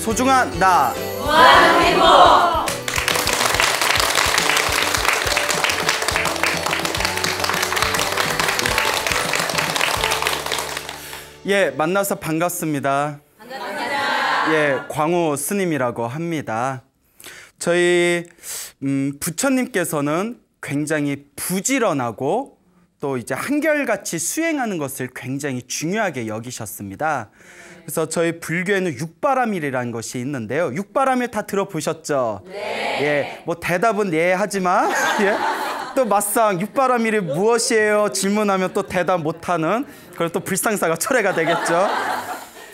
소중한 나 무한 행복. 예, 만나서 반갑습니다. 반갑습니다. 예, 광호 스님이라고 합니다. 저희 부처님께서는 굉장히 부지런하고 또 이제 한결같이 수행하는 것을 굉장히 중요하게 여기셨습니다. 그래서 저희 불교에는 육바라밀이라는 것이 있는데요. 육바라밀 다 들어보셨죠? 네. 예, 뭐 대답은 예 하지만 예, 또 막상 육바라밀이 무엇이에요? 질문하면 또 대답 못하는 그런 또 불상사가 철회가 되겠죠.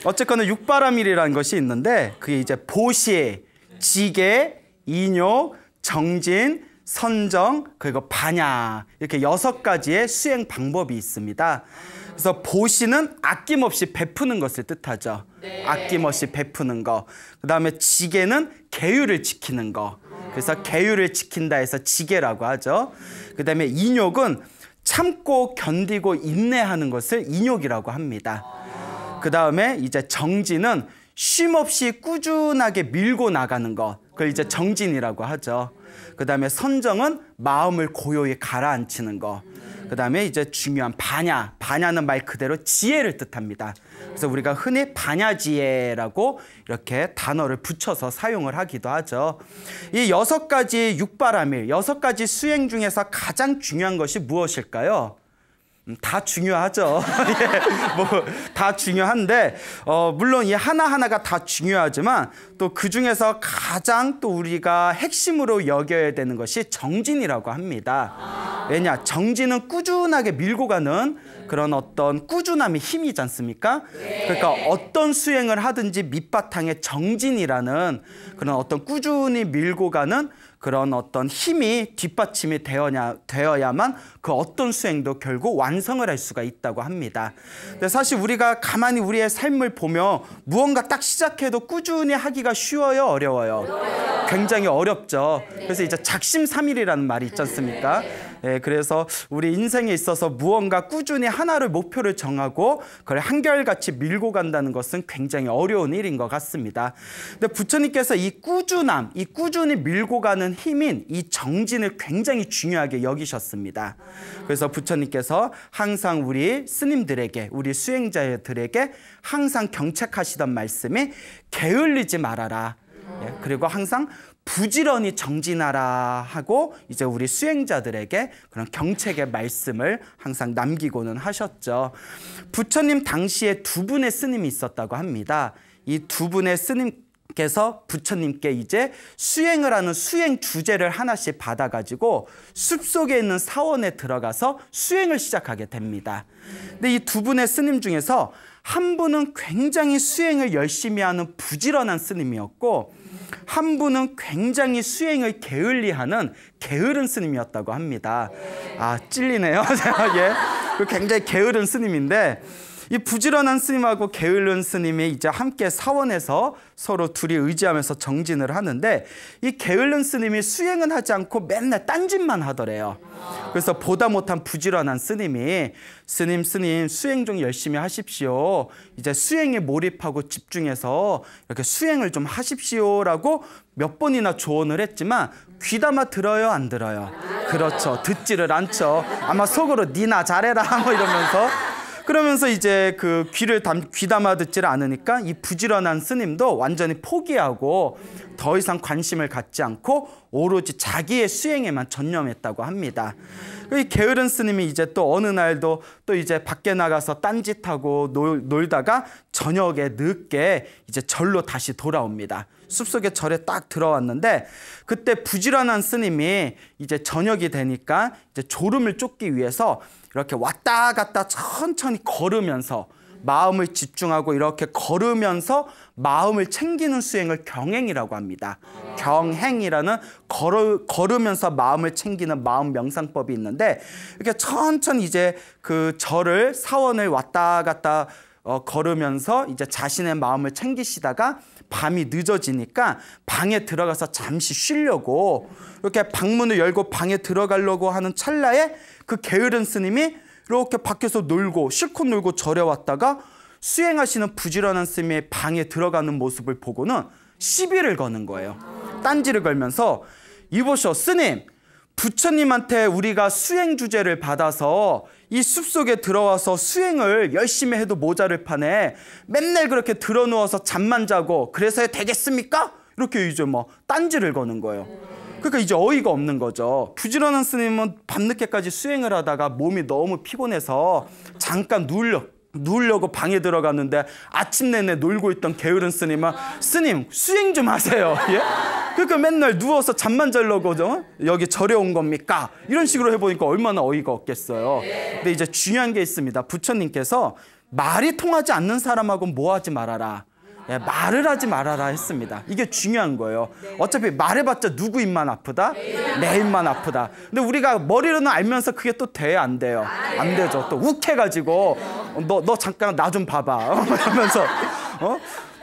어쨌거나 육바라밀이라는 것이 있는데 그게 이제 보시, 지계, 인욕, 정진, 선정, 그리고 반야 이렇게 6가지의 수행 방법이 있습니다. 그래서 보시는 아낌없이 베푸는 것을 뜻하죠. 네. 아낌없이 베푸는 거. 그 다음에 지계는 계율을 지키는 거. 그래서 계율을 지킨다 해서 지계라고 하죠. 그 다음에 인욕은 참고 견디고 인내하는 것을 인욕이라고 합니다. 그 다음에 이제 정진은 쉼없이 꾸준하게 밀고 나가는 것. 그걸 이제 정진이라고 하죠. 그 다음에 선정은 마음을 고요히 가라앉히는 거. 그 다음에 이제 중요한 반야. 반야는 말 그대로 지혜를 뜻합니다. 그래서 우리가 흔히 반야지혜라고 이렇게 단어를 붙여서 사용을 하기도 하죠. 이 6가지 육바라밀, 6가지 수행 중에서 가장 중요한 것이 무엇일까요? 다 중요하죠. 예, 뭐 다 중요한데 물론 이 하나하나가 다 중요하지만 또 그중에서 가장 또 우리가 핵심으로 여겨야 되는 것이 정진이라고 합니다. 왜냐? 정진은 꾸준하게 밀고 가는 그런 어떤 꾸준함이 힘이지 않습니까? 그러니까 어떤 수행을 하든지 밑바탕에 정진이라는 그런 어떤 꾸준히 밀고 가는 그런 어떤 힘이 뒷받침이 되어야만 그 어떤 수행도 결국 완성을 할 수가 있다고 합니다. 근데 사실 우리가 가만히 우리의 삶을 보면 무언가 딱 시작해도 꾸준히 하기가 쉬워요, 어려워요? 굉장히 어렵죠. 그래서 이제 작심삼일이라는 말이 있지 않습니까? 예, 그래서 우리 인생에 있어서 무언가 꾸준히 하나를 목표를 정하고 그걸 한결같이 밀고 간다는 것은 굉장히 어려운 일인 것 같습니다. 근데 부처님께서 이 꾸준함, 이 꾸준히 밀고 가는 힘인 이 정진을 굉장히 중요하게 여기셨습니다. 그래서 부처님께서 항상 우리 스님들에게, 우리 수행자들에게 항상 경책하시던 말씀이 게을리지 말아라. 예, 그리고 항상 부지런히 정진하라 하고 이제 우리 수행자들에게 그런 경책의 말씀을 항상 남기고는 하셨죠. 부처님 당시에 2분의 스님이 있었다고 합니다. 이 2분의 스님께서 부처님께 이제 수행을 하는 수행 주제를 하나씩 받아가지고 숲속에 있는 사원에 들어가서 수행을 시작하게 됩니다. 근데 이 2분의 스님 중에서 한 분은 굉장히 수행을 열심히 하는 부지런한 스님이었고 한 분은 굉장히 수행을 게을리하는 게으른 스님이었다고 합니다. 아, 찔리네요. 예. 굉장히 게으른 스님인데 이 부지런한 스님하고 게으른 스님이 이제 함께 사원에서 서로 둘이 의지하면서 정진을 하는데 이 게으른 스님이 수행은 하지 않고 맨날 딴짓만 하더래요. 그래서 보다 못한 부지런한 스님이 스님 수행 좀 열심히 하십시오. 이제 수행에 몰입하고 집중해서 이렇게 수행을 좀 하십시오라고 몇 번이나 조언을 했지만 귀담아 들어요, 안 들어요? 그렇죠. 듣지를 않죠. 아마 속으로 니나 잘해라 뭐 이러면서 그러면서 이제 그 귀담아 듣지를 않으니까 이 부지런한 스님도 완전히 포기하고 더 이상 관심을 갖지 않고 오로지 자기의 수행에만 전념했다고 합니다. 이 게으른 스님이 이제 또 어느 날도 또 이제 밖에 나가서 딴짓하고 놀다가 저녁에 늦게 이제 절로 다시 돌아옵니다. 숲속에 절에 딱 들어왔는데 그때 부지런한 스님이 이제 저녁이 되니까 이제 졸음을 쫓기 위해서 이렇게 왔다 갔다 천천히 걸으면서 마음을 집중하고 이렇게 걸으면서 마음을 챙기는 수행을 경행이라고 합니다. 경행이라는 걸으면서 마음을 챙기는 마음 명상법이 있는데 이렇게 천천히 이제 그 절을 사원을 왔다 갔다 걸으면서 이제 자신의 마음을 챙기시다가 밤이 늦어지니까 방에 들어가서 잠시 쉬려고 이렇게 방문을 열고 방에 들어가려고 하는 찰나에 그 게으른 스님이 이렇게 밖에서 놀고 실컷 놀고 절에 왔다가 수행하시는 부지런한 스님의 방에 들어가는 모습을 보고는 시비를 거는 거예요. 딴지를 걸면서 이보시오 스님, 부처님한테 우리가 수행 주제를 받아서 이 숲속에 들어와서 수행을 열심히 해도 모자를 판에 맨날 그렇게 들어누워서 잠만 자고 그래서 되겠습니까? 이렇게 이제 뭐 딴지를 거는 거예요. 그러니까 이제 어이가 없는 거죠. 부지런한 스님은 밤늦게까지 수행을 하다가 몸이 너무 피곤해서 잠깐 누우려고 방에 들어갔는데 아침 내내 놀고 있던 게으른 스님은 스님 수행 좀 하세요. 예? 그러니까 맨날 누워서 잠만 자려고 여기 절에 온 겁니까? 이런 식으로 해보니까 얼마나 어이가 없겠어요. 근데 이제 중요한 게 있습니다. 부처님께서 말이 통하지 않는 사람하고는 뭐 하지 말아라. 예, 말을 하지 말아라 했습니다. 이게 중요한 거예요. 어차피 말해봤자 누구 입만 아프다? 내 입만 아프다. 근데 우리가 머리로는 알면서 그게 또 돼요? 안 돼요? 안 되죠. 또 욱해가지고 너 잠깐 나 좀 봐봐 이러면서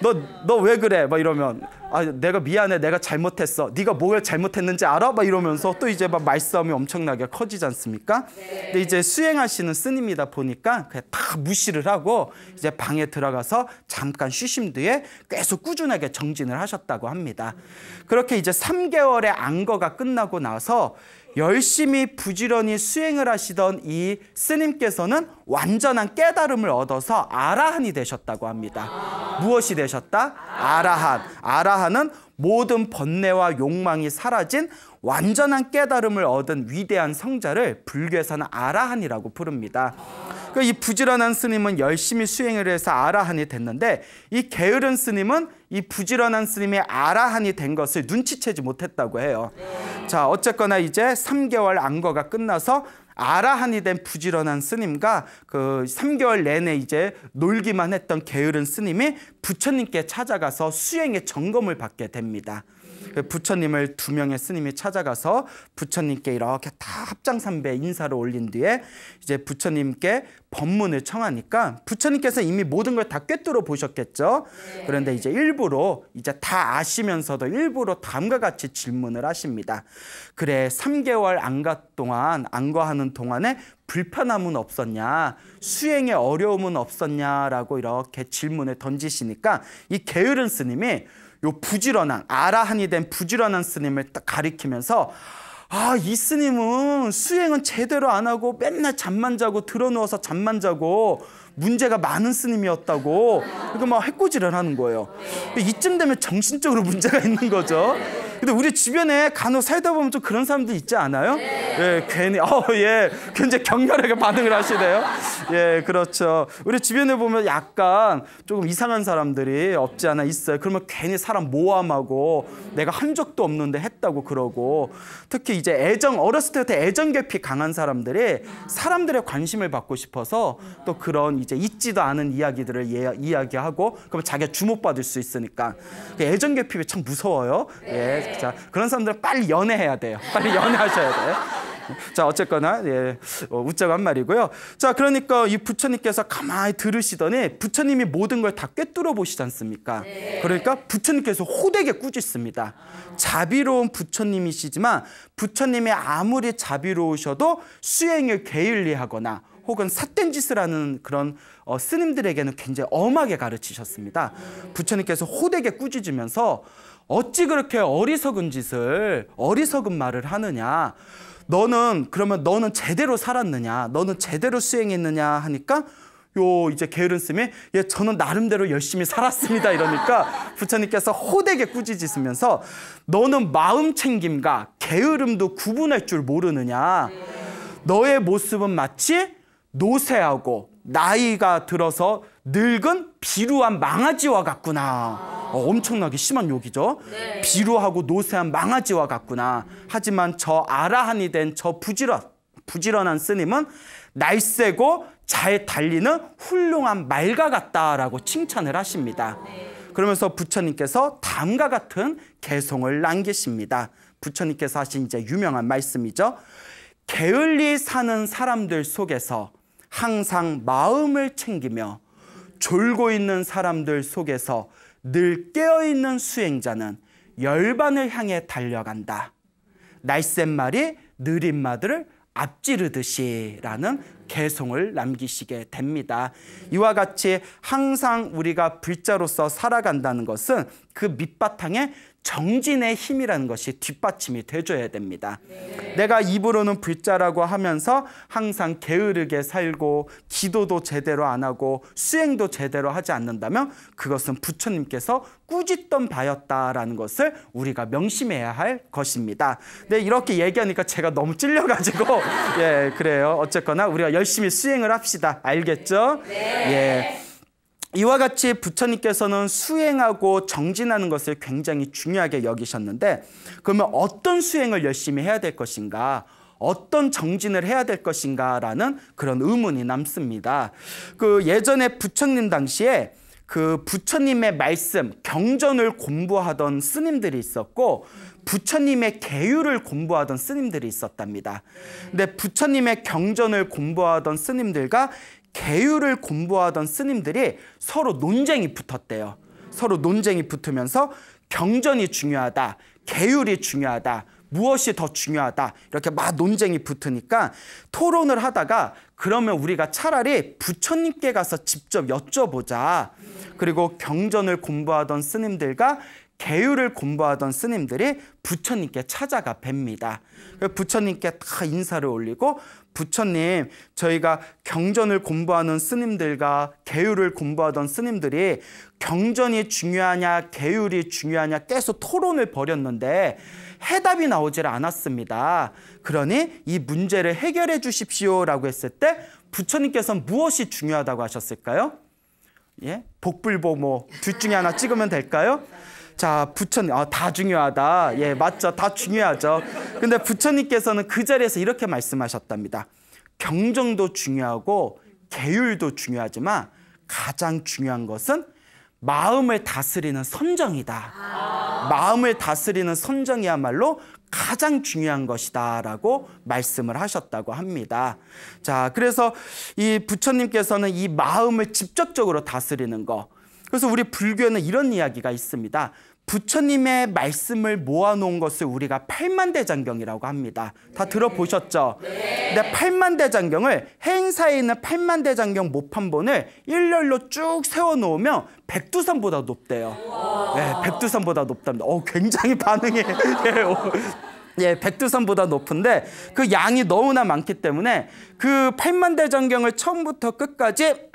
너 왜 그래? 막 이러면 내가 미안해, 내가 잘못했어. 네가 뭘 잘못했는지 알아? 막 이러면서 또 이제 막 말싸움이 엄청나게 커지지 않습니까? 근데 이제 수행하시는 스님이다 보니까 그냥 다 무시를 하고 이제 방에 들어가서 잠깐 쉬신 뒤에 계속 꾸준하게 정진을 하셨다고 합니다. 그렇게 이제 3개월의 안거가 끝나고 나서 열심히 부지런히 수행을 하시던 이 스님께서는 완전한 깨달음을 얻어서 아라한이 되셨다고 합니다. 무엇이 되셨다? 아라한. 아라한은 모든 번뇌와 욕망이 사라진 완전한 깨달음을 얻은 위대한 성자를 불교에서는 아라한이라고 부릅니다. 이 부지런한 스님은 열심히 수행을 해서 아라한이 됐는데 이 게으른 스님은 이 부지런한 스님의 아라한이 된 것을 눈치채지 못했다고 해요. 자, 어쨌거나 이제 3개월 안거가 끝나서 아라한이 된 부지런한 스님과 그 3개월 내내 이제 놀기만 했던 게으른 스님이 부처님께 찾아가서 수행의 점검을 받게 됩니다. 부처님을 2명의 스님이 찾아가서 부처님께 이렇게 다 합장삼배 인사를 올린 뒤에 이제 부처님께 법문을 청하니까 부처님께서 이미 모든 걸 다 꿰뚫어 보셨겠죠. 그런데 이제 일부러 이제 다 아시면서도 일부러 다음과 같이 질문을 하십니다. 그래, 3개월 안거하는 동안에 불편함은 없었냐? 수행에 어려움은 없었냐라고 이렇게 질문을 던지시니까 이 게으른 스님이 요 부지런한 아라한이 된 부지런한 스님을 딱 가리키면서 이 스님은 수행은 제대로 안 하고 맨날 잠만 자고 들어누워서 잠만 자고 문제가 많은 스님이었다고 그러니까 막 해코지를 하는 거예요. 이쯤 되면 정신적으로 문제가 있는 거죠. 근데 우리 주변에 간혹 살다 보면 좀 그런 사람들 있지 않아요? 예, 괜히 굉장히 격렬하게 반응을 하시네요. 예, 그렇죠. 우리 주변에 보면 약간 조금 이상한 사람들이 없지 않아 있어요. 그러면 괜히 사람 모함하고 내가 한 적도 없는데 했다고 그러고, 특히 이제 어렸을 때부터 애정결핍 강한 사람들이 사람들의 관심을 받고 싶어서 또 그런 이제 있지도 않은 이야기들을 이야기하고 그러면 자기가 주목받을 수 있으니까 애정결핍이 참 무서워요. 예. 자, 그런 사람들은 빨리 연애해야 돼요. 빨리 연애하셔야 돼요. 자, 어쨌거나 웃자고 한 말이고요. 자, 그러니까 이 부처님께서 가만히 들으시더니 부처님이 모든 걸 다 꿰뚫어 보시지 않습니까? 그러니까 부처님께서 호되게 꾸짖습니다. 자비로운 부처님이시지만 부처님이 아무리 자비로우셔도 수행을 게을리하거나 혹은 삿된 짓을 하는 그런 스님들에게는 굉장히 엄하게 가르치셨습니다. 부처님께서 호되게 꾸짖으면서 어찌 그렇게 어리석은 말을 하느냐? 그러면 너는 제대로 살았느냐? 너는 제대로 수행했느냐? 하니까 이제 게으른 스님이 저는 나름대로 열심히 살았습니다. 이러니까 부처님께서 호되게 꾸짖으시면서 너는 마음 챙김과 게으름도 구분할 줄 모르느냐? 너의 모습은 마치 노쇠하고 나이가 들어서 늙은 비루한 망아지와 같구나. 엄청나게 심한 욕이죠. 비루하고 노쇠한 망아지와 같구나. 하지만 저 아라한이 된 저 부지런한 스님은 날쌔고 잘 달리는 훌륭한 말과 같다라고 칭찬을 하십니다. 그러면서 부처님께서 다음과 같은 개송을 남기십니다. 부처님께서 하신 이제 유명한 말씀이죠. 게을리 사는 사람들 속에서 항상 마음을 챙기며 졸고 있는 사람들 속에서 늘 깨어있는 수행자는 열반을 향해 달려간다. 날쌘 말이 느린 말을 앞지르듯이라는 개송을 남기시게 됩니다. 이와 같이 항상 우리가 불자로서 살아간다는 것은 그 밑바탕에 정진의 힘이라는 것이 뒷받침이 돼줘야 됩니다. 내가 입으로는 불자라고 하면서 항상 게으르게 살고 기도도 제대로 안 하고 수행도 제대로 하지 않는다면 그것은 부처님께서 꾸짖던 바였다라는 것을 우리가 명심해야 할 것입니다. 네, 이렇게 얘기하니까 제가 너무 찔려가지고 예, 그래요. 어쨌거나 우리가 열심히 수행을 합시다. 알겠죠? 예. 이와 같이 부처님께서는 수행하고 정진하는 것을 굉장히 중요하게 여기셨는데, 그러면 어떤 수행을 열심히 해야 될 것인가, 어떤 정진을 해야 될 것인가라는 그런 의문이 남습니다. 그 예전에 부처님 당시에 그 부처님의 말씀, 경전을 공부하던 스님들이 있었고 부처님의 계율을 공부하던 스님들이 있었답니다. 근데 부처님의 경전을 공부하던 스님들과 계율을 공부하던 스님들이 서로 논쟁이 붙었대요. 서로 논쟁이 붙으면서 경전이 중요하다, 계율이 중요하다, 무엇이 더 중요하다, 이렇게 막 논쟁이 붙으니까 토론을 하다가 그러면 우리가 차라리 부처님께 가서 직접 여쭤보자. 그리고 경전을 공부하던 스님들과 계율을 공부하던 스님들이 부처님께 찾아가 뵙니다. 부처님께 다 인사를 올리고, 부처님, 저희가 경전을 공부하는 스님들과 계율을 공부하던 스님들이 경전이 중요하냐 계율이 중요하냐 계속 토론을 벌였는데 해답이 나오질 않았습니다. 그러니 이 문제를 해결해 주십시오라고 했을 때 부처님께서는 무엇이 중요하다고 하셨을까요? 예? 복불복 둘 중에 하나 찍으면 될까요? 자, 부처님, 다 중요하다. 예, 맞죠. 다 중요하죠. 근데 부처님께서는 그 자리에서 이렇게 말씀하셨답니다. 경전도 중요하고 계율도 중요하지만 가장 중요한 것은 마음을 다스리는 선정이다. 마음을 다스리는 선정이야말로 가장 중요한 것이다 라고 말씀을 하셨다고 합니다. 자, 그래서 이 부처님께서는 이 마음을 직접적으로 다스리는 거, 그래서 우리 불교에는 이런 이야기가 있습니다. 부처님의 말씀을 모아놓은 것을 우리가 팔만대장경이라고 합니다. 다 들어보셨죠? 근데 팔만대장경을, 행사에 있는 팔만대장경 모판본을 일렬로 쭉 세워놓으면 백두산보다 높대요. 네, 백두산보다 높답니다. 굉장히 반응이 예, 백두산보다 높은데 그 양이 너무나 많기 때문에 그 팔만대장경을 처음부터 끝까지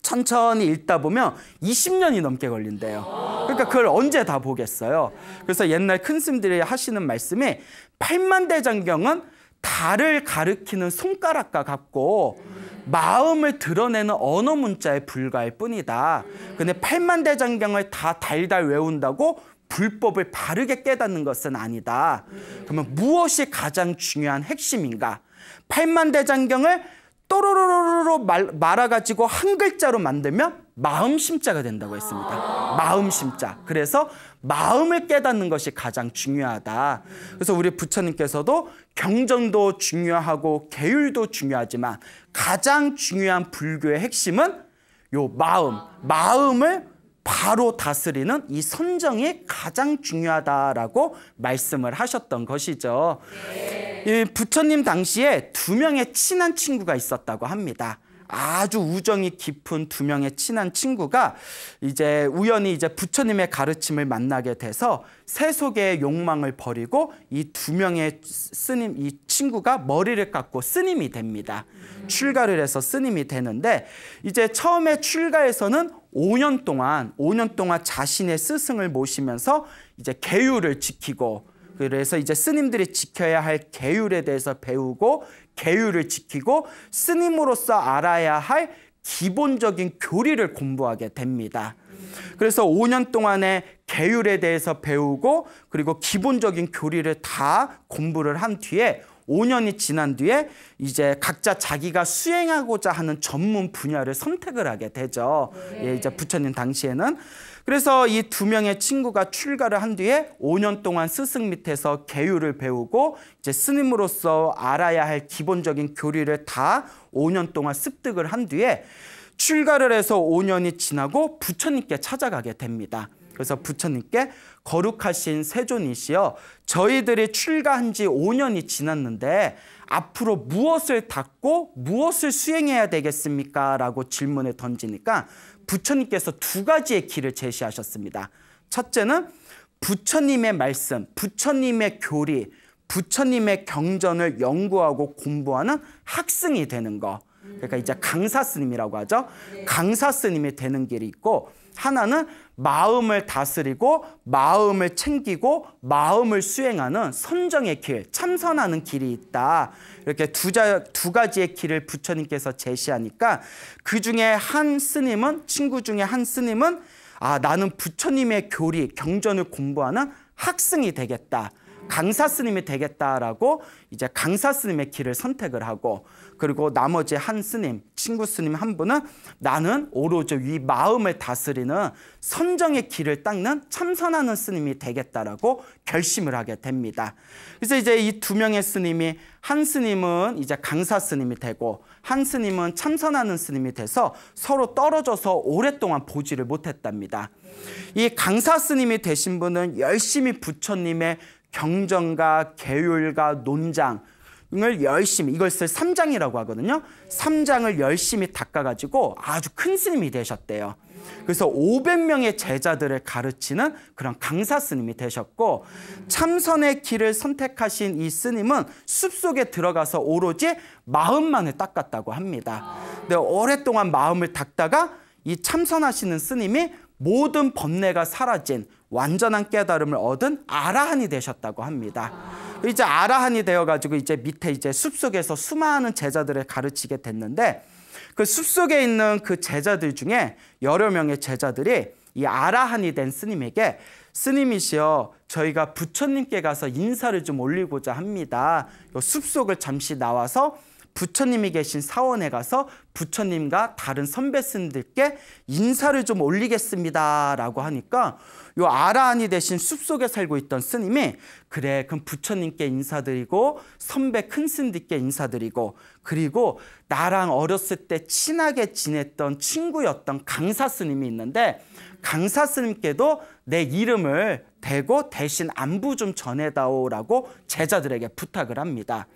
천천히 읽다 보면 20년이 넘게 걸린대요. 그러니까 그걸 언제 다 보겠어요. 그래서 옛날 큰 스님들이 하시는 말씀이 팔만대장경은 달을 가리키는 손가락과 같고 마음을 드러내는 언어 문자에 불과할 뿐이다. 근데 팔만대장경을 다 달달 외운다고 불법을 바르게 깨닫는 것은 아니다. 그러면 무엇이 가장 중요한 핵심인가? 팔만대장경을 또로로로로 말아가지고 한 글자로 만들면 마음심자가 된다고 했습니다. 마음심자. 그래서 마음을 깨닫는 것이 가장 중요하다. 그래서 우리 부처님께서도 경전도 중요하고 계율도 중요하지만 가장 중요한 불교의 핵심은 요 마음을 바로 다스리는 이 선정이 가장 중요하다라고 말씀을 하셨던 것이죠. 이 부처님 당시에 2명의 친한 친구가 있었다고 합니다. 아주 우정이 깊은 2명의 친한 친구가 이제 우연히 이제 부처님의 가르침을 만나게 돼서 세속의 욕망을 버리고 이 2명의 스님, 이 친구가 머리를 깎고 스님이 됩니다. 출가를 해서 스님이 되는데 이제 처음에 출가에서는 5년 동안 자신의 스승을 모시면서 이제 계율을 지키고, 그래서 이제 스님들이 지켜야 할 계율에 대해서 배우고 계율을 지키고 스님으로서 알아야 할 기본적인 교리를 공부하게 됩니다. 그래서 5년 동안의 계율에 대해서 배우고 그리고 기본적인 교리를 다 공부를 한 뒤에 5년이 지난 뒤에 이제 각자 자기가 수행하고자 하는 전문 분야를 선택을 하게 되죠. 예, 이제 부처님 당시에는. 그래서 이 2명의 친구가 출가를 한 뒤에 5년 동안 스승 밑에서 계율을 배우고 이제 스님으로서 알아야 할 기본적인 교리를 다 5년 동안 습득을 한 뒤에 출가를 해서 5년이 지나고 부처님께 찾아가게 됩니다. 그래서 부처님께 거룩하신 세존이시여, 저희들이 출가한 지 5년이 지났는데 앞으로 무엇을 닦고 무엇을 수행해야 되겠습니까? 라고 질문을 던지니까 부처님께서 두 가지의 길을 제시하셨습니다. 첫째는 부처님의 말씀, 부처님의 교리, 부처님의 경전을 연구하고 공부하는 학생이 되는 거. 그러니까 이제 강사 스님이라고 하죠. 강사 스님이 되는 길이 있고, 하나는 마음을 다스리고 마음을 챙기고 마음을 수행하는 선정의 길, 참선하는 길이 있다. 이렇게 두 가지의 길을 부처님께서 제시하니까 그 중에 한 스님은, 친구 중에 한 스님은 나는 부처님의 교리, 경전을 공부하는 학생이 되겠다. 강사 스님이 되겠다라고 이제 강사 스님의 길을 선택을 하고, 그리고 나머지 한 스님, 친구 스님 한 분은 나는 오로지 이 마음을 다스리는 선정의 길을 닦는 참선하는 스님이 되겠다라고 결심을 하게 됩니다. 그래서 이제 이 두 명의 스님이, 한 스님은 이제 강사 스님이 되고 한 스님은 참선하는 스님이 돼서 서로 떨어져서 오랫동안 보지를 못했답니다. 이 강사 스님이 되신 분은 열심히 부처님의 경전과 계율과 논장을 열심히, 이것을 삼장이라고 하거든요. 삼장을 열심히 닦아가지고 아주 큰 스님이 되셨대요. 그래서 500명의 제자들을 가르치는 그런 강사 스님이 되셨고, 참선의 길을 선택하신 이 스님은 숲속에 들어가서 오로지 마음만을 닦았다고 합니다. 근데 오랫동안 마음을 닦다가 이 참선하시는 스님이 모든 번뇌가 사라진 완전한 깨달음을 얻은 아라한이 되셨다고 합니다. 이제 아라한이 되어가지고 이제 밑에 이제 숲속에서 수많은 제자들을 가르치게 됐는데, 그 숲속에 있는 그 제자들 중에 여러 명의 제자들이 이 아라한이 된 스님에게, 스님이시여, 저희가 부처님께 가서 인사를 좀 올리고자 합니다. 숲속을 잠시 나와서 부처님이 계신 사원에 가서 부처님과 다른 선배 스님들께 인사를 좀 올리겠습니다 라고 하니까, 요 아라한이 대신 숲속에 살고 있던 스님이 그래, 그럼 부처님께 인사드리고 선배 큰 스님들께 인사드리고, 그리고 나랑 어렸을 때 친하게 지냈던 친구였던 강사 스님이 있는데 강사 스님께도 내 이름을 대고 대신 안부 좀 전해다오라고 제자들에게 부탁을 합니다.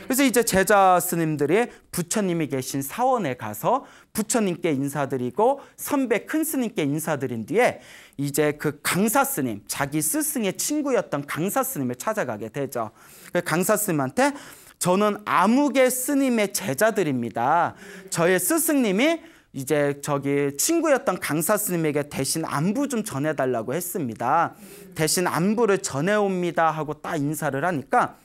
그래서 이제 제자 스님들이 부처님이 계신 사원에 가서 부처님께 인사드리고 선배 큰 스님께 인사드린 뒤에 이제 그 강사 스님, 자기 스승의 친구였던 강사 스님을 찾아가게 되죠. 강사 스님한테 저는 아무개 스님의 제자들입니다. 저의 스승님이 이제 저기 친구였던 강사 스님에게 대신 안부 좀 전해달라고 했습니다. 대신 안부를 전해옵니다 하고 딱 인사를 하니까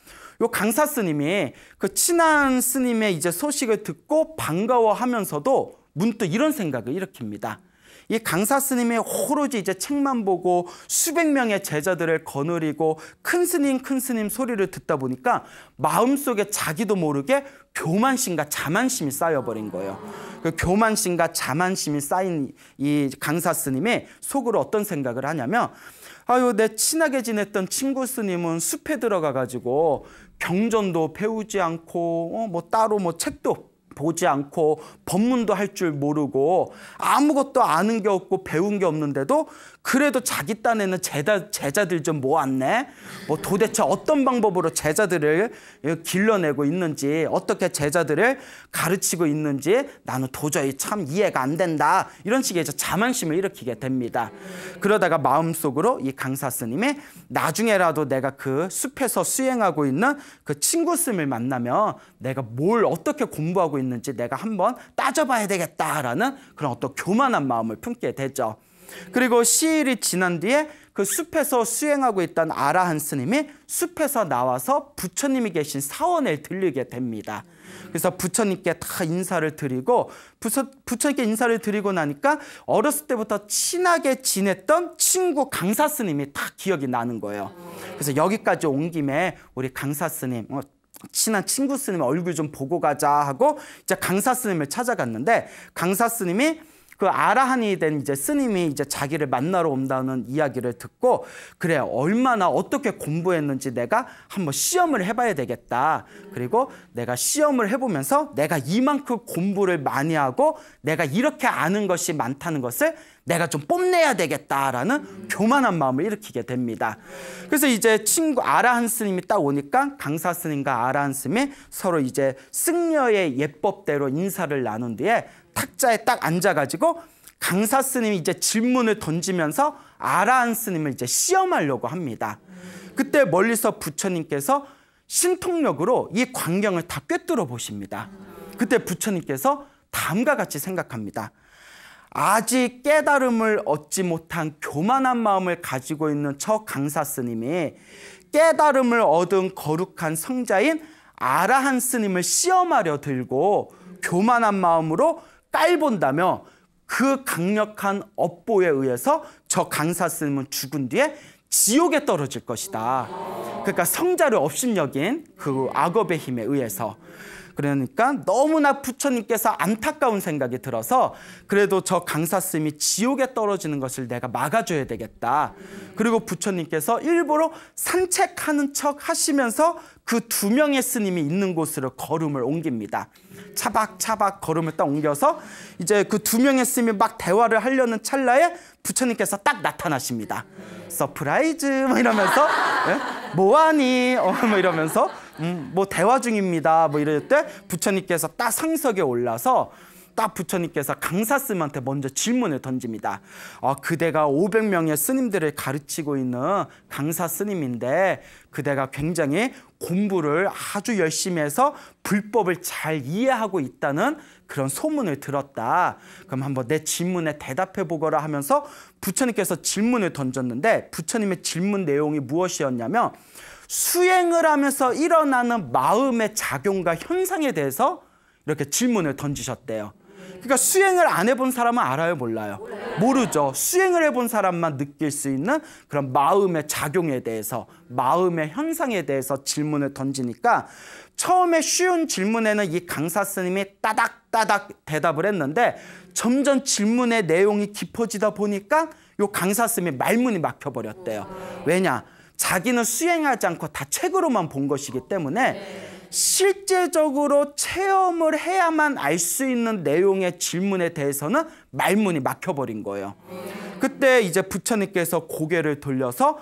요 강사 스님이 그 친한 스님의 이제 소식을 듣고 반가워하면서도 문득 이런 생각을 일으킵니다. 이 강사 스님이 오로지 이제 책만 보고 수백 명의 제자들을 거느리고 큰 스님 소리를 듣다 보니까 마음속에 자기도 모르게 교만심과 자만심이 쌓여버린 거예요. 그 교만심과 자만심이 쌓인 이 강사 스님이 속으로 어떤 생각을 하냐면, 아유, 내 친하게 지냈던 친구 스님은 숲에 들어가가지고 경전도 배우지 않고 뭐 따로 뭐 책도 보지 않고 법문도 할 줄 모르고 아무것도 아는 게 없고 배운 게 없는데도 그래도 자기 딴에는 제자들 좀 모았네. 뭐 도대체 어떤 방법으로 제자들을 길러내고 있는지, 어떻게 제자들을 가르치고 있는지 나는 도저히 참 이해가 안 된다. 이런 식의 자만심을 일으키게 됩니다. 그러다가 마음속으로 이 강사 스님이 나중에라도 내가 그 숲에서 수행하고 있는 그 친구 스님을 만나면 내가 뭘 어떻게 공부하고 있는지 내가 한번 따져봐야 되겠다라는 그런 어떤 교만한 마음을 품게 되죠. 그리고 시일이 지난 뒤에 그 숲에서 수행하고 있던 아라한 스님이 숲에서 나와서 부처님이 계신 사원에 들리게 됩니다. 그래서 부처님께 다 인사를 드리고, 부처님께 인사를 드리고 나니까 어렸을 때부터 친하게 지냈던 친구 강사 스님이 다 기억이 나는 거예요. 그래서 여기까지 온 김에 우리 강사 스님, 친한 친구 스님 얼굴 좀 보고 가자 하고 이제 강사 스님을 찾아갔는데, 강사 스님이 그 아라한이 된 이제 스님이 이제 자기를 만나러 온다는 이야기를 듣고 그래 얼마나 어떻게 공부했는지 내가 한번 시험을 해봐야 되겠다. 그리고 내가 시험을 해보면서 내가 이만큼 공부를 많이 하고 내가 이렇게 아는 것이 많다는 것을 내가 좀 뽐내야 되겠다라는 교만한 마음을 일으키게 됩니다. 그래서 이제 친구 아라한 스님이 딱 오니까 강사 스님과 아라한 스님이 서로 이제 승려의 예법대로 인사를 나눈 뒤에 탁자에 딱 앉아가지고 강사 스님이 이제 질문을 던지면서 아라한 스님을 이제 시험하려고 합니다. 그때 멀리서 부처님께서 신통력으로 이 광경을 다 꿰뚫어 보십니다. 그때 부처님께서 다음과 같이 생각합니다. 아직 깨달음을 얻지 못한 교만한 마음을 가지고 있는 저 강사 스님이 깨달음을 얻은 거룩한 성자인 아라한 스님을 시험하려 들고 교만한 마음으로 깔본다며 그 강력한 업보에 의해서 저 강사 스님은 죽은 뒤에 지옥에 떨어질 것이다. 그러니까 성자를 업신여긴 그 악업의 힘에 의해서. 그러니까 너무나 부처님께서 안타까운 생각이 들어서 그래도 저 강사 스님이 지옥에 떨어지는 것을 내가 막아줘야 되겠다. 그리고 부처님께서 일부러 산책하는 척 하시면서 그 2명의 스님이 있는 곳으로 걸음을 옮깁니다. 차박차박 걸음을 딱 옮겨서 이제 그 2명의 스님이 막 대화를 하려는 찰나에 부처님께서 딱 나타나십니다. 서프라이즈 뭐 이러면서 뭐하니 뭐 이러면서 뭐 대화 중입니다 뭐 이럴 때 부처님께서 딱 상석에 올라서 딱 부처님께서 강사 스님한테 먼저 질문을 던집니다. 그대가 500명의 스님들을 가르치고 있는 강사 스님인데 그대가 굉장히 공부를 아주 열심히 해서 불법을 잘 이해하고 있다는 그런 소문을 들었다. 그럼 한번 내 질문에 대답해 보거라 하면서 부처님께서 질문을 던졌는데 부처님의 질문 내용이 무엇이었냐면 수행을 하면서 일어나는 마음의 작용과 현상에 대해서 이렇게 질문을 던지셨대요. 그러니까 수행을 안 해본 사람은 알아요, 몰라요? 모르죠. 수행을 해본 사람만 느낄 수 있는 그런 마음의 작용에 대해서, 마음의 현상에 대해서 질문을 던지니까 처음에 쉬운 질문에는 이 강사 스님이 따닥따닥 대답을 했는데 점점 질문의 내용이 깊어지다 보니까 이 강사 스님이 말문이 막혀버렸대요. 왜냐? 자기는 수행하지 않고 다 책으로만 본 것이기 때문에 실제적으로 체험을 해야만 알 수 있는 내용의 질문에 대해서는 말문이 막혀버린 거예요. 그때 이제 부처님께서 고개를 돌려서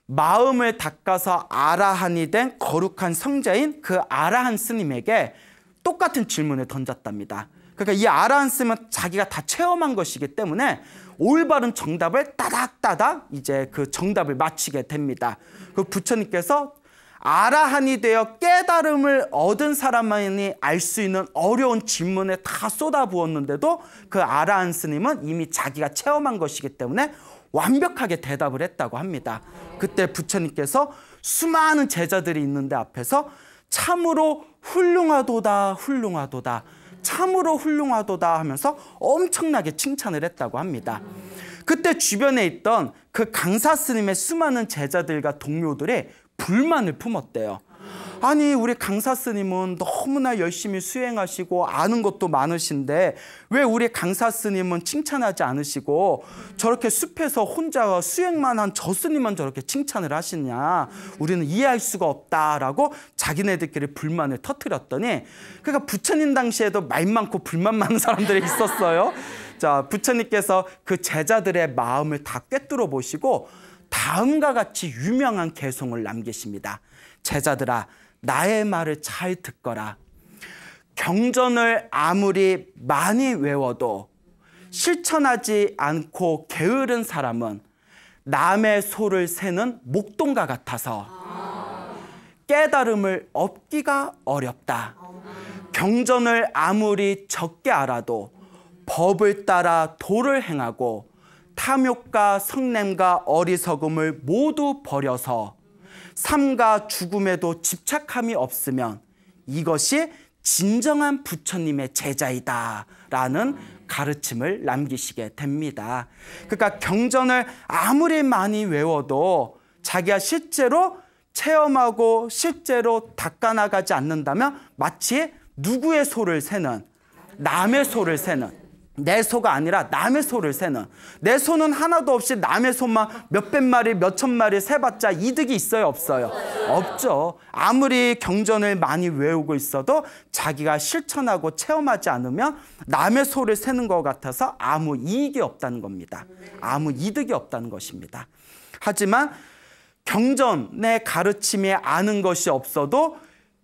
마음을 닦아서 아라한이 된 거룩한 성자인 그 아라한 스님에게 똑같은 질문을 던졌답니다. 그러니까 이 아라한 스님은 자기가 다 체험한 것이기 때문에 올바른 정답을 따닥따닥 이제 그 정답을 맞히게 됩니다. 그 부처님께서 아라한이 되어 깨달음을 얻은 사람만이 알 수 있는 어려운 질문에 다 쏟아부었는데도 그 아라한 스님은 이미 자기가 체험한 것이기 때문에 완벽하게 대답을 했다고 합니다. 그때 부처님께서 수많은 제자들이 있는데 앞에서 참으로 훌륭하도다 훌륭하도다 참으로 훌륭하도다 하면서 엄청나게 칭찬을 했다고 합니다. 그때 주변에 있던 그 강사 스님의 수많은 제자들과 동료들이 불만을 품었대요. 아니 우리 강사 스님은 너무나 열심히 수행하시고 아는 것도 많으신데 왜 우리 강사 스님은 칭찬하지 않으시고 저렇게 숲에서 혼자 수행만 한 저 스님만 저렇게 칭찬을 하시냐, 우리는 이해할 수가 없다라고 자기네들끼리 불만을 터뜨렸더니 그러니까 부처님 당시에도 말 많고 불만 많은 사람들이 있었어요. 자, 부처님께서 그 제자들의 마음을 다 꿰뚫어 보시고 다음과 같이 유명한 개송을 남기십니다. 제자들아, 나의 말을 잘 듣거라. 경전을 아무리 많이 외워도 실천하지 않고 게으른 사람은 남의 소를 새는 목동과 같아서 깨달음을 얻기가 어렵다. 경전을 아무리 적게 알아도 법을 따라 도를 행하고 탐욕과 성냄과 어리석음을 모두 버려서 삶과 죽음에도 집착함이 없으면 이것이 진정한 부처님의 제자이다 라는 가르침을 남기시게 됩니다. 그러니까 경전을 아무리 많이 외워도 자기가 실제로 체험하고 실제로 닦아나가지 않는다면 마치 누구의 소를 새는, 남의 소를 새는, 내 소가 아니라 남의 소를 세는, 내 소는 하나도 없이 남의 소만 몇백 마리, 몇천 마리 세봤자 이득이 있어요, 없어요? 없죠. 아무리 경전을 많이 외우고 있어도 자기가 실천하고 체험하지 않으면 남의 소를 세는 것 같아서 아무 이익이 없다는 겁니다. 아무 이득이 없다는 것입니다. 하지만 경전의 가르침에 아는 것이 없어도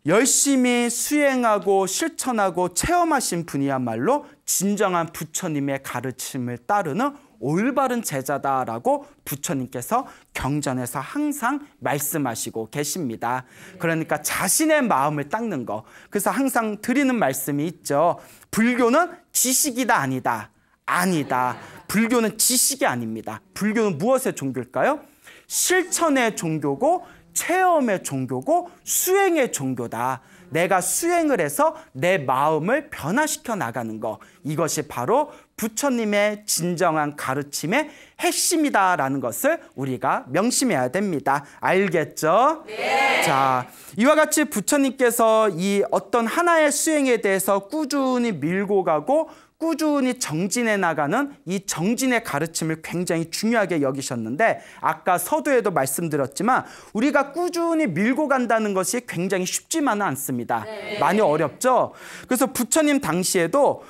열심히 수행하고 실천하고 체험하신 분이야말로 진정한 부처님의 가르침을 따르는 올바른 제자다라고 부처님께서 경전에서 항상 말씀하시고 계십니다. 그러니까 자신의 마음을 닦는 거. 그래서 항상 드리는 말씀이 있죠. 불교는 지식이다, 아니다. 아니다. 불교는 지식이 아닙니다. 불교는 무엇의 종교일까요? 실천의 종교고 체험의 종교고 수행의 종교다. 내가 수행을 해서 내 마음을 변화시켜 나가는 것. 이것이 바로 부처님의 진정한 가르침의 핵심이다라는 것을 우리가 명심해야 됩니다. 알겠죠? 네. 자, 이와 같이 부처님께서 이 어떤 하나의 수행에 대해서 꾸준히 밀고 가고 꾸준히 정진해 나가는 이 정진의 가르침을 굉장히 중요하게 여기셨는데, 아까 서두에도 말씀드렸지만 우리가 꾸준히 밀고 간다는 것이 굉장히 쉽지만은 않습니다. 네. 많이 어렵죠? 그래서 부처님 당시에도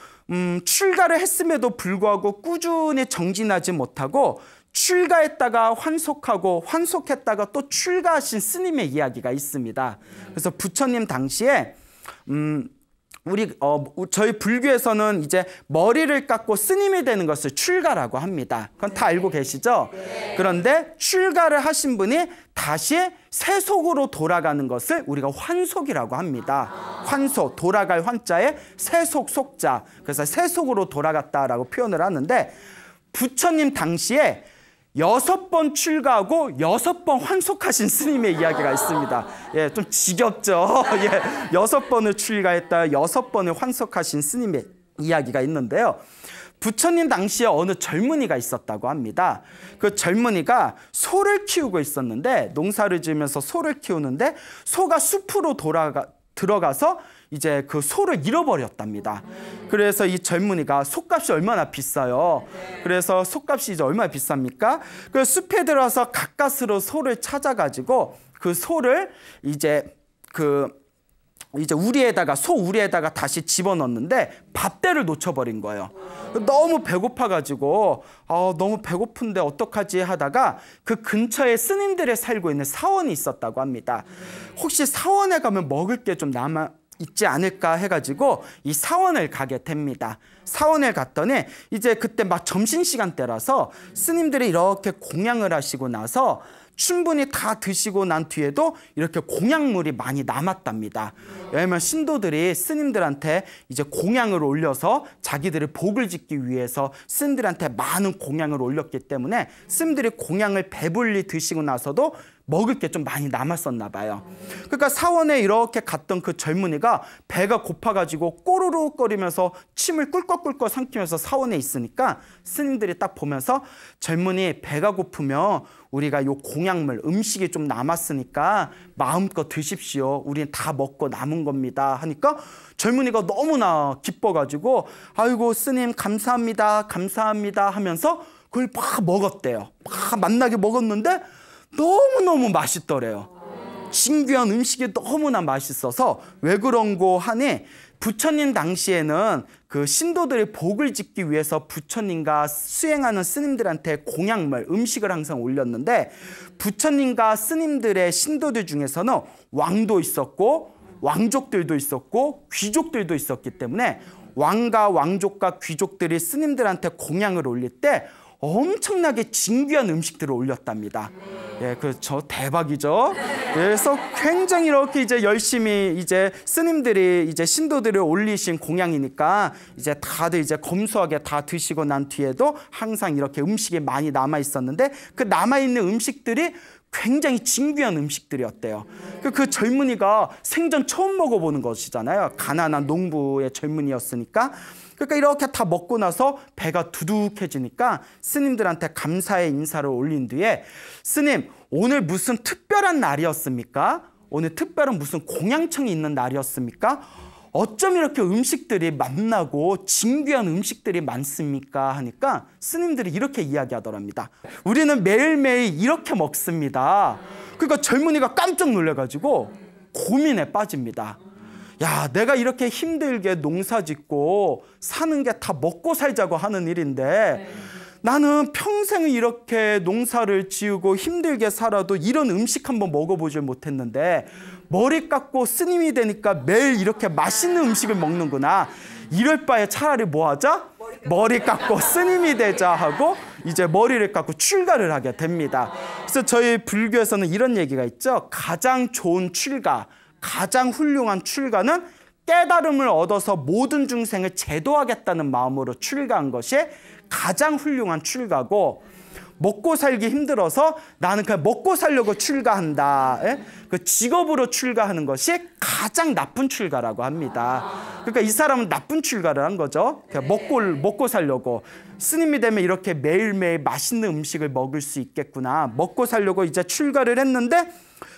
출가를 했음에도 불구하고 꾸준히 정진하지 못하고 출가했다가 환속하고 환속했다가 또 출가하신 스님의 이야기가 있습니다. 그래서 부처님 당시에 저희 불교에서는 이제 머리를 깎고 스님이 되는 것을 출가라고 합니다. 그건 다 알고 계시죠? 네. 그런데 출가를 하신 분이 다시 세속으로 돌아가는 것을 우리가 환속이라고 합니다. 환속, 돌아갈 환자에 세속, 속자. 그래서 세속으로 돌아갔다라고 표현을 하는데, 부처님 당시에 6번 출가하고 6번 환속하신 스님의 이야기가 있습니다. 예, 좀 지겹죠? 예, 6번을 출가했다, 6번을 환속하신 스님의 이야기가 있는데요. 부처님 당시에 어느 젊은이가 있었다고 합니다. 그 젊은이가 소를 키우고 있었는데, 농사를 지으면서 소를 키우는데 소가 숲으로 들어가서 이제 그 소를 잃어버렸답니다. 그래서 이 젊은이가 소값이 얼마나 비싸요. 그래서 소값이 이제 얼마나 비쌉니까? 그 숲에 들어서 가까스로 소를 찾아가지고 그 소를 이제 소 우리에다가 다시 집어넣는데 밥대를 놓쳐버린 거예요. 너무 배고파가지고 너무 배고픈데 어떡하지 하다가 그 근처에 스님들이 살고 있는 사원이 있었다고 합니다. 혹시 사원에 가면 먹을 게 좀 남아 있지 않을까 해가지고 이 사원을 가게 됩니다. 사원을 갔더니 이제 그때 막 점심시간 때라서 스님들이 이렇게 공양을 하시고 나서 충분히 다 드시고 난 뒤에도 이렇게 공양물이 많이 남았답니다. 왜냐하면 신도들이 스님들한테 이제 공양을 올려서 자기들의 복을 짓기 위해서 스님들한테 많은 공양을 올렸기 때문에 스님들이 공양을 배불리 드시고 나서도 먹을 게 좀 많이 남았었나 봐요. 그러니까 사원에 이렇게 갔던 그 젊은이가 배가 고파가지고 꼬르륵거리면서 침을 꿀꺽꿀꺽 삼키면서 사원에 있으니까 스님들이 딱 보면서, 젊은이 배가 고프면 우리가 요 공양물 음식이 좀 남았으니까 마음껏 드십시오. 우리는 다 먹고 남은 겁니다 하니까 젊은이가 너무나 기뻐가지고 아이고 스님 감사합니다 감사합니다 하면서 그걸 막 먹었대요. 막 맛나게 먹었는데 너무너무 맛있더래요. 신귀한 음식이 너무나 맛있어서 왜 그런고 하니, 부처님 당시에는 그 신도들의 복을 짓기 위해서 부처님과 수행하는 스님들한테 공양물, 음식을 항상 올렸는데, 부처님과 스님들의 신도들 중에서는 왕도 있었고 왕족들도 있었고 귀족들도 있었기 때문에 왕과 왕족과 귀족들이 스님들한테 공양을 올릴 때 엄청나게 진귀한 음식들을 올렸답니다. 예, 그렇죠. 대박이죠. 그래서 굉장히 이렇게 이제 열심히 이제 스님들이 이제 신도들이 올리신 공양이니까 이제 다들 이제 검소하게 다 드시고 난 뒤에도 항상 이렇게 음식이 많이 남아 있었는데, 그 남아 있는 음식들이 굉장히 진귀한 음식들이었대요. 그 젊은이가 생전 처음 먹어보는 것이잖아요. 가난한 농부의 젊은이였으니까. 그러니까 이렇게 다 먹고 나서 배가 두둑해지니까 스님들한테 감사의 인사를 올린 뒤에, 스님 오늘 무슨 특별한 날이었습니까? 오늘 특별한 무슨 공양청이 있는 날이었습니까? 어쩜 이렇게 음식들이 맛나고 진귀한 음식들이 많습니까? 하니까 스님들이 이렇게 이야기하더랍니다. 우리는 매일매일 이렇게 먹습니다. 그러니까 젊은이가 깜짝 놀라가지고 고민에 빠집니다. 야, 내가 이렇게 힘들게 농사 짓고 사는 게 다 먹고 살자고 하는 일인데 나는 평생 이렇게 농사를 지으고 힘들게 살아도 이런 음식 한번 먹어보질 못했는데 머리 깎고 스님이 되니까 매일 이렇게 맛있는 음식을 먹는구나. 이럴 바에 차라리 뭐 하자? 머리 깎고 스님이 되자 하고 이제 머리를 깎고 출가를 하게 됩니다. 그래서 저희 불교에서는 이런 얘기가 있죠. 가장 좋은 출가, 가장 훌륭한 출가는 깨달음을 얻어서 모든 중생을 제도하겠다는 마음으로 출가한 것이 가장 훌륭한 출가고, 먹고 살기 힘들어서 나는 그냥 먹고 살려고 출가한다. 그 직업으로 출가하는 것이 가장 나쁜 출가라고 합니다. 그러니까 이 사람은 나쁜 출가를 한 거죠. 그냥 먹고 살려고. 스님이 되면 이렇게 매일매일 맛있는 음식을 먹을 수 있겠구나. 먹고 살려고 이제 출가를 했는데,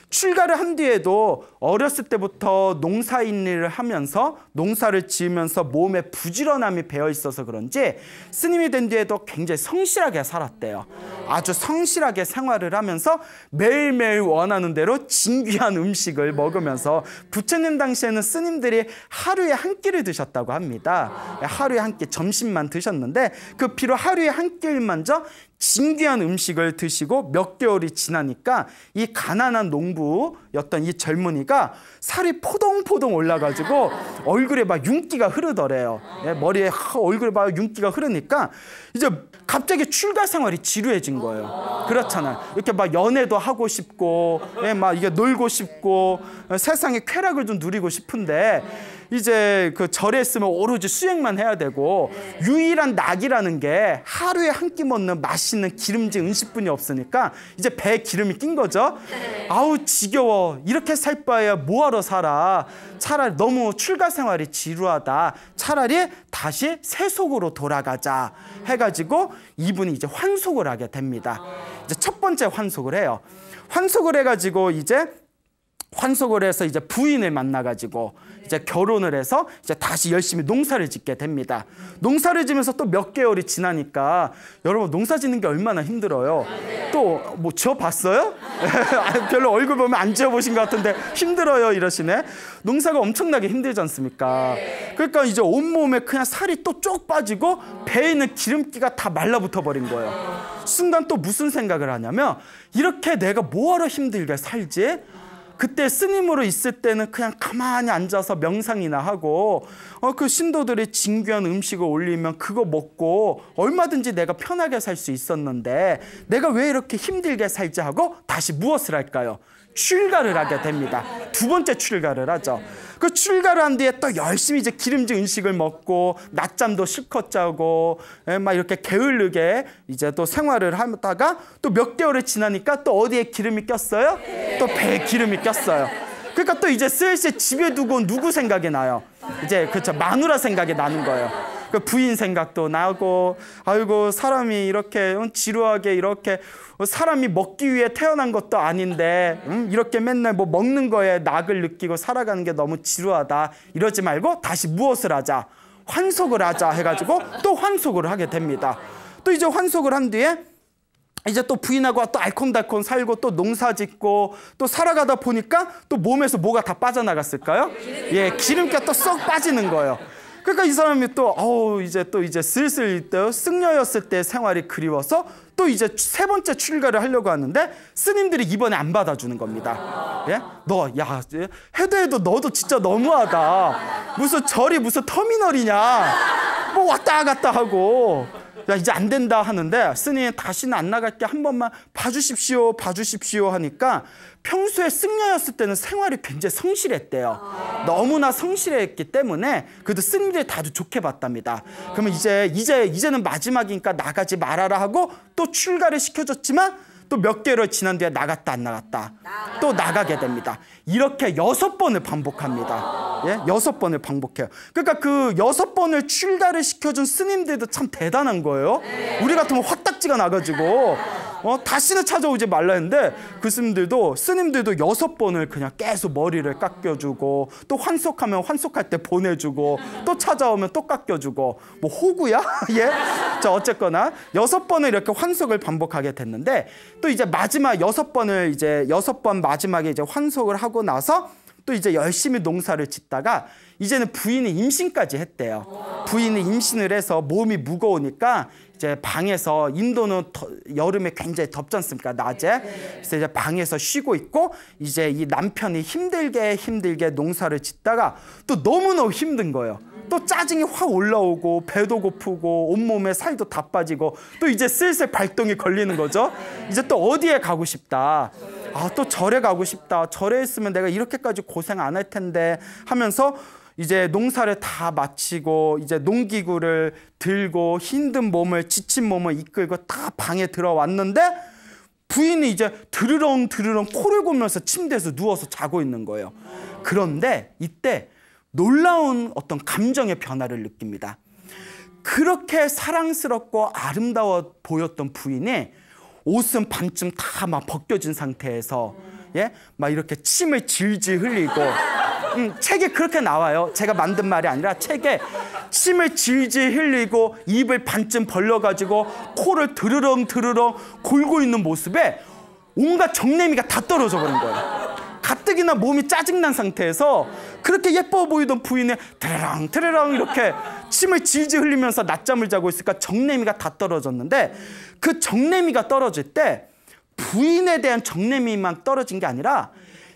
출가를 한 뒤에도 어렸을 때부터 농사인 일을 하면서 농사를 지으면서 몸에 부지런함이 배어 있어서 그런지 스님이 된 뒤에도 굉장히 성실하게 살았대요. 아주 성실하게 생활을 하면서 매일매일 원하는 대로 진귀한 음식을 먹으면서, 부처님 당시에는 스님들이 하루에 한 끼를 드셨다고 합니다. 하루에 한 끼, 점심만 드셨는데 그 비록 하루에 한 끼만저 진귀한 음식을 드시고 몇 개월이 지나니까 이 가난한 농부였던 이 젊은이가 살이 포동포동 올라가지고 얼굴에 막 윤기가 흐르더래요. 머리에 얼굴에 막 윤기가 흐르니까 이제 갑자기 출가 생활이 지루해진 거예요. 그렇잖아요. 이렇게 막 연애도 하고 싶고 막 이게 놀고 싶고 세상의 쾌락을 좀 누리고 싶은데 이제 그 절에 있으면 오로지 수행만 해야 되고 유일한 낙이라는 게 하루에 한 끼 먹는 맛있는 기름진 음식뿐이 없으니까 이제 배에 기름이 낀 거죠. 아우 지겨워. 이렇게 살 바에야 뭐하러 살아. 차라리 너무 출가 생활이 지루하다. 차라리 다시 세속으로 돌아가자 해가지고 이분이 이제 환속을 하게 됩니다. 이제 첫 번째 환속을 해요. 환속을 해가지고 환속을 해서 이제 부인을 만나가지고 이제 결혼을 해서 이제 다시 열심히 농사를 짓게 됩니다. 농사를 지면서 또 몇 개월이 지나니까 여러분 농사 짓는 게 얼마나 힘들어요. 또 뭐 지어봤어요? 별로 얼굴 보면 안 지어보신 것 같은데 힘들어요 이러시네. 농사가 엄청나게 힘들지 않습니까? 그러니까 이제 온몸에 그냥 살이 또 쭉 빠지고 배에 있는 기름기가 다 말라붙어 버린 거예요. 순간 또 무슨 생각을 하냐면 이렇게 내가 뭐하러 힘들게 살지? 그때 스님으로 있을 때는 그냥 가만히 앉아서 명상이나 하고 그 신도들이 진귀한 음식을 올리면 그거 먹고 얼마든지 내가 편하게 살 수 있었는데 내가 왜 이렇게 힘들게 살지 하고 다시 무엇을 할까요? 출가를 하게 됩니다. 두 번째 출가를 하죠. 그 출가를 한 뒤에 또 열심히 이제 기름진 음식을 먹고 낮잠도 실컷 자고 막 이렇게 게을르게 이제 또 생활을 하다가 또 몇 개월이 지나니까 또 어디에 기름이 꼈어요? 또 배에 기름이 꼈어요. 그러니까 또 이제 슬슬 집에 두고 누구 생각이 나요? 이제 그렇죠, 마누라 생각이 나는 거예요. 그 부인 생각도 나고, 아이고 사람이 이렇게 지루하게 이렇게 사람이 먹기 위해 태어난 것도 아닌데 이렇게 맨날 뭐 먹는 거에 낙을 느끼고 살아가는 게 너무 지루하다. 이러지 말고 다시 무엇을 하자? 환속을 하자 해가지고 또 환속을 하게 됩니다. 또 이제 환속을 한 뒤에 이제 또 부인하고 또 알콩달콩 살고 또 농사 짓고 또 살아가다 보니까 또 몸에서 뭐가 다 빠져나갔을까요? 예, 기름기가 또 쏙 빠지는 거예요. 그러니까 이 사람이 또 이제 슬슬 승려였을 때 생활이 그리워서 또 이제 세 번째 출가를 하려고 하는데 스님들이 이번에 안 받아주는 겁니다. 예? 해도 너도 진짜 너무하다. 무슨 절이 무슨 터미널이냐. 뭐 왔다 갔다 하고. 야, 이제 안 된다 하는데 스님 다시는 안 나갈게, 한 번만 봐주십시오 하니까 평소에 승려였을 때는 생활이 굉장히 성실했대요. 너무나 성실했기 때문에 그래도 스님들이 다들 좋게 봤답니다. 그러면 이제는 마지막이니까 나가지 말아라 하고 또 출가를 시켜줬지만 또 몇 개월 지난 뒤에 나갔다 안 나갔다 또 나가게 됩니다. 이렇게 6번을 반복합니다. 예? 6번을 반복해요. 그러니까 그 6번을 출가를 시켜준 스님들도 참 대단한 거예요. 우리 같으면 화딱지가 나가지고 다시는 찾아오지 말라 했는데 그 스님들도 6번을 그냥 계속 머리를 깎여주고 또 환속하면 환속할 때 보내주고 또 찾아오면 또 깎여주고 뭐 호구야? 예? 자, 어쨌거나 6번을 이렇게 환속을 반복하게 됐는데 또 이제 마지막 6번을 이제 6번 마지막에 이제 환속을 하고 나서 또 이제 열심히 농사를 짓다가 이제는 부인이 임신까지 했대요. 부인이 임신을 해서 몸이 무거우니까 이제 방에서 인도는 여름에 굉장히 덥지 않습니까? 낮에. 그래서 이제 방에서 쉬고 있고 이제 이 남편이 힘들게 농사를 짓다가 또 너무너무 힘든 거예요. 또 짜증이 확 올라오고 배도 고프고 온몸에 살도 다 빠지고 또 이제 슬슬 발동이 걸리는 거죠. 이제 또 어디에 가고 싶다. 또 절에 가고 싶다. 절에 있으면 내가 이렇게까지 고생 안 할 텐데 하면서 이제 농사를 다 마치고 이제 농기구를 들고 힘든 몸을 지친 몸을 이끌고 다 방에 들어왔는데 부인이 이제 드르렁 코를 골면서 침대에서 누워서 자고 있는 거예요. 그런데 이때 놀라운 어떤 감정의 변화를 느낍니다. 그렇게 사랑스럽고 아름다워 보였던 부인이 옷은 반쯤 다 막 벗겨진 상태에서 막 이렇게 침을 질질 흘리고 책에 그렇게 나와요. 제가 만든 말이 아니라 책에 침을 질질 흘리고 입을 반쯤 벌려가지고 코를 드르렁 골고 있는 모습에 온갖 정내미가 다 떨어져 버린 거예요. 가뜩이나 몸이 짜증난 상태에서 그렇게 예뻐 보이던 부인이 드르렁 이렇게 침을 질질 흘리면서 낮잠을 자고 있으니까 정내미가 다 떨어졌는데 그 정내미가 떨어질 때 부인에 대한 정내미만 떨어진 게 아니라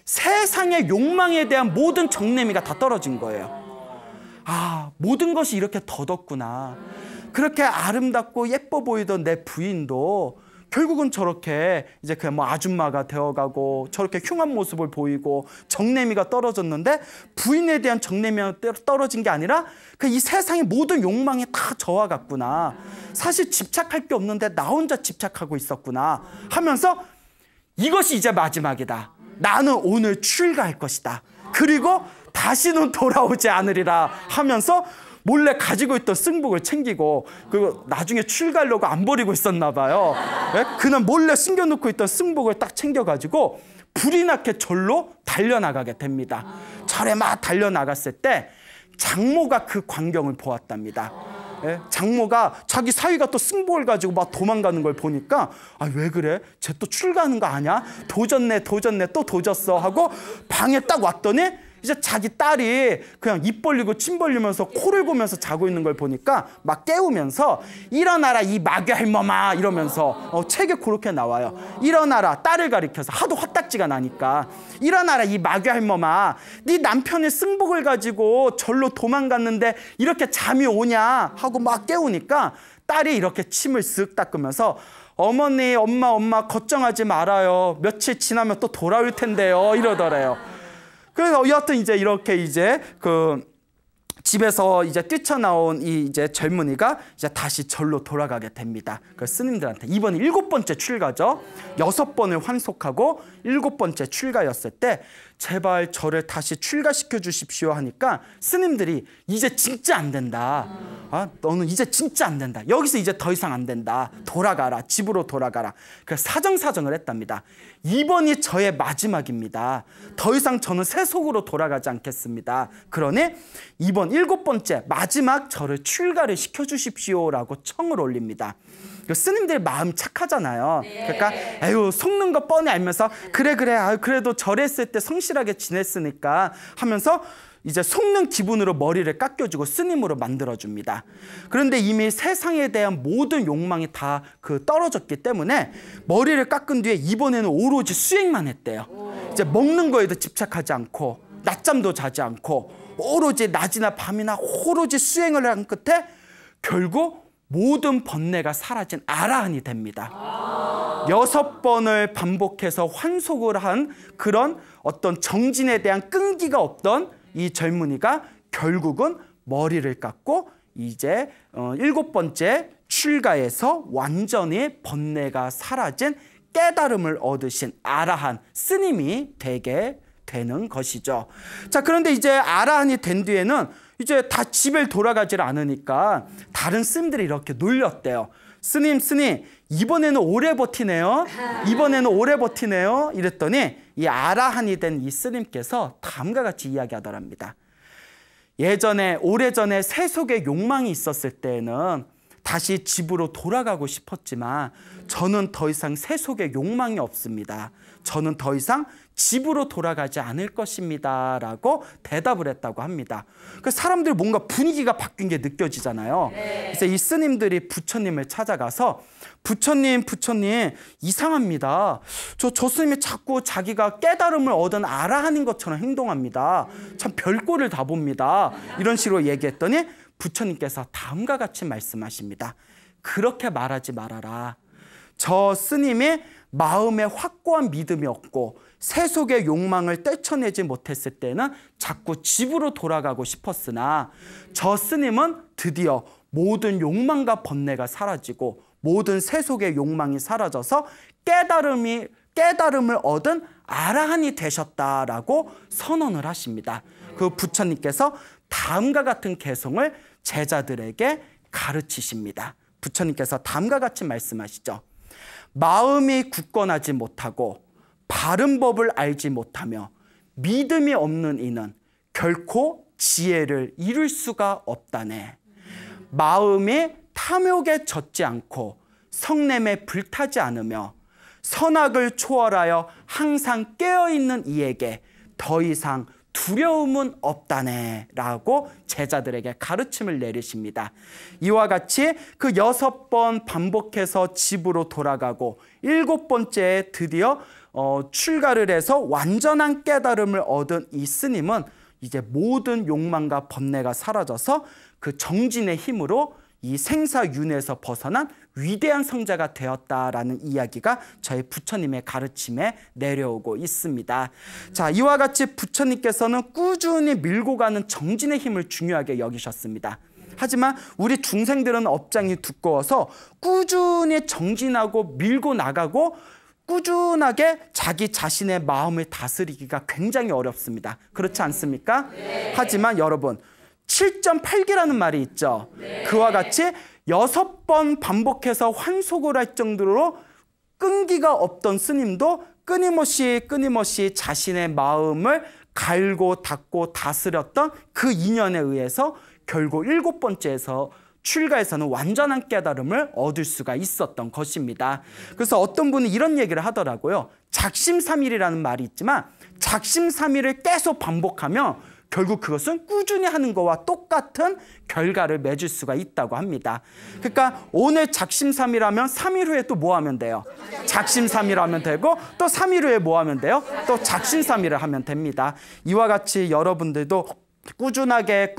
세상의 욕망에 대한 모든 정내미가 다 떨어진 거예요. 모든 것이 이렇게 덧없구나. 그렇게 아름답고 예뻐 보이던 내 부인도 결국은 저렇게 이제 그냥 뭐 아줌마가 되어가고 저렇게 흉한 모습을 보이고 정내미가 떨어졌는데 부인에 대한 정내미가 떨어진 게 아니라 그 이 세상의 모든 욕망이 다 저와 같구나. 사실 집착할 게 없는데 나 혼자 집착하고 있었구나 하면서 이것이 이제 마지막이다. 나는 오늘 출가할 것이다. 그리고 다시는 돌아오지 않으리라 하면서 몰래 가지고 있던 승복을 챙기고 그리고 나중에 출가하려고 안 버리고 있었나 봐요. 그날 몰래 숨겨놓고 있던 승복을 딱 챙겨가지고 불이 나게 절로 달려나가게 됩니다. 절에 막 달려나갔을 때 장모가 그 광경을 보았답니다. 장모가 자기 사위가 또 승복을 가지고 막 도망가는 걸 보니까 왜 그래? 쟤 또 출가하는 거 아냐? 도졌네 또 도졌어 하고 방에 딱 왔더니 이제 자기 딸이 그냥 입 벌리고 침 벌리면서 코를 고면서 자고 있는 걸 보니까 막 깨우면서 일어나라 이 마귀 할멈아 이러면서 책에 그렇게 나와요. 일어나라, 딸을 가리켜서 하도 헛딱지가 나니까 일어나라 이 마귀 할멈아, 네 남편의 승복을 가지고 절로 도망갔는데 이렇게 잠이 오냐 하고 막 깨우니까 딸이 이렇게 침을 쓱 닦으면서 어머니 엄마 걱정하지 말아요. 며칠 지나면 또 돌아올 텐데요 이러더래요. 그래서 여하튼 이제 이렇게 이제 그 집에서 이제 뛰쳐나온 이 이제 젊은이가 이제 다시 절로 돌아가게 됩니다. 그 스님들한테 이번이 7번째 출가죠. 6번을 환속하고 7번째 출가였을 때 제발 저를 다시 출가시켜 주십시오 하니까 스님들이 이제 진짜 안 된다. 너는 이제 진짜 안 된다. 여기서 이제 더 이상 안 된다. 돌아가라. 집으로 돌아가라. 그래서 사정사정을 했답니다. 이번이 저의 마지막입니다. 더 이상 저는 세속으로 돌아가지 않겠습니다. 그러니 이번 7번째 마지막 저를 출가를 시켜주십시오라고 청을 올립니다. 스님들 마음 착하잖아요. 그러니까 에휴 속는 거 뻔히 알면서 그래 그래도 절했을 때 성실하게 지냈으니까 하면서 이제 속는 기분으로 머리를 깎여주고 스님으로 만들어줍니다. 그런데 이미 세상에 대한 모든 욕망이 다 떨어졌기 때문에 머리를 깎은 뒤에 이번에는 오로지 수행만 했대요. 이제 먹는 거에도 집착하지 않고 낮잠도 자지 않고 오로지 낮이나 밤이나 오로지 수행을 한 끝에 결국 모든 번뇌가 사라진 아라한이 됩니다. 6번을 반복해서 환속을 한 그런 어떤 정진에 대한 끈기가 없던 이 젊은이가 결국은 머리를 깎고 이제 7번째 출가에서 완전히 번뇌가 사라진 깨달음을 얻으신 아라한 스님이 되게 되는 것이죠. 자, 그런데 이제 아라한이 된 뒤에는 이제 다 집에 돌아가질 않으니까 다른 스님들이 이렇게 놀렸대요. 스님 이번에는 오래 버티네요. 이번에는 오래 버티네요. 이랬더니 이 아라한이 된 이 스님께서 다음과 같이 이야기하더랍니다. 오래전에 세속의 욕망이 있었을 때에는 다시 집으로 돌아가고 싶었지만 저는 더 이상 세속의 욕망이 없습니다. 저는 더 이상 집으로 돌아가지 않을 것입니다. 라고 대답을 했다고 합니다. 그 사람들 뭔가 분위기가 바뀐 게 느껴지잖아요. 그래서 이 스님들이 부처님을 찾아가서 부처님 이상합니다. 저 스님이 자꾸 자기가 깨달음을 얻은 아라한인 것처럼 행동합니다. 참 별꼴을 다 봅니다. 이런 식으로 얘기했더니 부처님께서 다음과 같이 말씀하십니다. 그렇게 말하지 말아라. 저 스님이 마음에 확고한 믿음이 없고 세속의 욕망을 떼쳐내지 못했을 때는 자꾸 집으로 돌아가고 싶었으나 저 스님은 드디어 모든 욕망과 번뇌가 사라지고 모든 세속의 욕망이 사라져서 깨달음을 얻은 아라한이 되셨다라고 선언을 하십니다. 그 부처님께서 다음과 같은 개성을 제자들에게 가르치십니다. 부처님께서 다음과 같이 말씀하시죠. 마음이 굳건하지 못하고 바른 법을 알지 못하며 믿음이 없는 이는 결코 지혜를 이룰 수가 없다네. 마음이 탐욕에 젖지 않고 성냄에 불타지 않으며 선악을 초월하여 항상 깨어있는 이에게 더 이상 두려움은 없다네 라고 제자들에게 가르침을 내리십니다. 이와 같이 그 6번 반복해서 집으로 돌아가고 7번째에 드디어 출가를 해서 완전한 깨달음을 얻은 이 스님은 이제 모든 욕망과 번뇌가 사라져서 그 정진의 힘으로 이 생사윤회에서 벗어난 위대한 성자가 되었다라는 이야기가 저희 부처님의 가르침에 내려오고 있습니다. 자, 이와 같이 부처님께서는 꾸준히 밀고 가는 정진의 힘을 중요하게 여기셨습니다. 하지만 우리 중생들은 업장이 두꺼워서 꾸준히 정진하고 밀고 나가고 꾸준하게 자기 자신의 마음을 다스리기가 굉장히 어렵습니다. 그렇지 않습니까? 네. 하지만 여러분 7.8기라는 말이 있죠. 그와 같이 6번 반복해서 환속을 할 정도로 끈기가 없던 스님도 끊임없이 자신의 마음을 갈고 닦고 다스렸던 그 인연에 의해서 결국 7번째에서 출가에서는 완전한 깨달음을 얻을 수가 있었던 것입니다. 그래서 어떤 분이 이런 얘기를 하더라고요. 작심삼일이라는 말이 있지만 작심삼일을 계속 반복하면 결국 그것은 꾸준히 하는 것과 똑같은 결과를 맺을 수가 있다고 합니다. 그러니까 오늘 작심삼일 하면 3일 후에 또 뭐 하면 돼요? 작심삼일 하면 되고 또 3일 후에 뭐 하면 돼요? 또 작심삼일을 하면 됩니다. 이와 같이 여러분들도 꾸준하게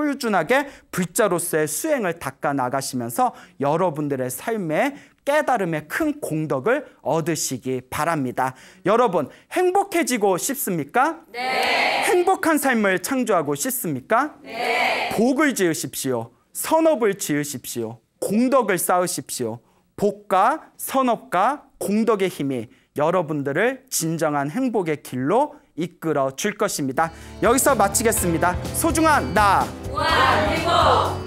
불자로서의 수행을 닦아 나가시면서 여러분들의 삶에 깨달음의 큰 공덕을 얻으시기 바랍니다. 여러분, 행복해지고 싶습니까? 네. 행복한 삶을 창조하고 싶습니까? 네. 복을 지으십시오. 선업을 지으십시오. 공덕을 쌓으십시오. 복과 선업과 공덕의 힘이 여러분들을 진정한 행복의 길로 이끌어 줄 것입니다. 여기서 마치겠습니다. 소중한 나 무한 행복